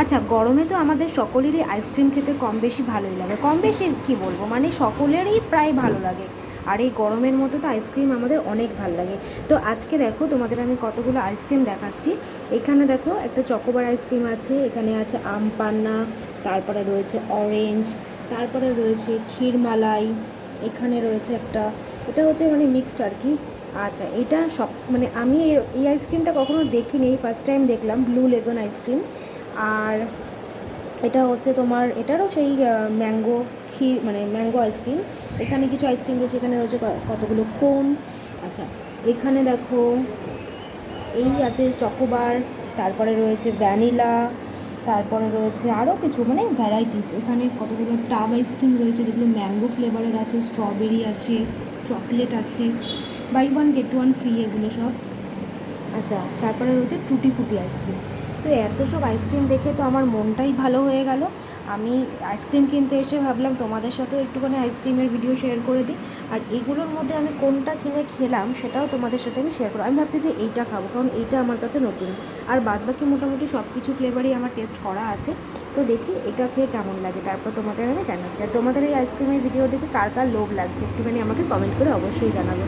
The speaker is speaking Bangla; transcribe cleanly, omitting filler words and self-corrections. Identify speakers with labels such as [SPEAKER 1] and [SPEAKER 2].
[SPEAKER 1] আচ্ছা, গরমে তো আমাদের সকলেরই আইসক্রিম খেতে কম বেশি ভালোই লাগে, কম বেশি কী বলবো, মানে সকলেরই প্রায় ভালো লাগে। আর এই গরমের মতো তো আইসক্রিম আমাদের অনেক ভালো লাগে। তো আজকে দেখো তোমাদের আমি কতগুলো আইসক্রিম দেখাচ্ছি। এখানে দেখো একটা চকোবার আইসক্রিম আছে, এখানে আছে আম পান্না, তারপরে রয়েছে অরেঞ্জ, তারপরে রয়েছে ক্ষীরমালাই, এখানে রয়েছে একটা, এটা হচ্ছে মানে মিক্সড আর কি। আচ্ছা, এটা সব মানে আমি এই আইসক্রিমটা কখনো দেখিনি, ফার্স্ট টাইম দেখলাম, ব্লু লেগন আইসক্রিম। আর এটা হচ্ছে তোমার, এটারও সেই ম্যাঙ্গো ক্ষীর মানে ম্যাঙ্গো আইসক্রিম। এখানে কিছু আইসক্রিম রয়েছে, এখানে রয়েছে কতগুলো কোন। আচ্ছা, এখানে দেখো এই আছে চকোবার, তারপরে রয়েছে ভ্যানিলা, তারপরে রয়েছে আরও কিছু মানে ভ্যারাইটিস। এখানে কতগুলো টাব আইসক্রিম রয়েছে যেগুলো ম্যাঙ্গো ফ্লেভারের আছে, স্ট্রবেরি আছে, চকলেট আছে, buy one get one free এগুলো সব। আচ্ছা, তারপরে রয়েছে টুটি ফুটি আইসক্রিম। তো এত সব আইসক্রিম দেখে তো আমার মনটাই ভালো হয়ে গেল। আমি আইসক্রিম কিনতে এসে ভাবলাম তোমাদের সাথেও একটুখানি আইসক্রিমের ভিডিও শেয়ার করে দিই। আর এগুলোর মধ্যে আমি কোনটা কিনে খেলাম সেটাও তোমাদের সাথে আমি শেয়ার করব। আমি ভাবছি যে এইটা খাবো, কারণ এইটা আমার কাছে নতুন। আর বাদবাকি মোটামুটি সব কিছু ফ্লেভারই আমার টেস্ট করা আছে। তো দেখি এটা খেয়ে কেমন লাগে, তারপর তোমাদের আমি জানাচ্ছি। আর তোমাদের এই আইসক্রিমের ভিডিও দেখে কার কার লোভ লাগছে একটুখানি আমাকে কমেন্ট করে অবশ্যই জানাবে।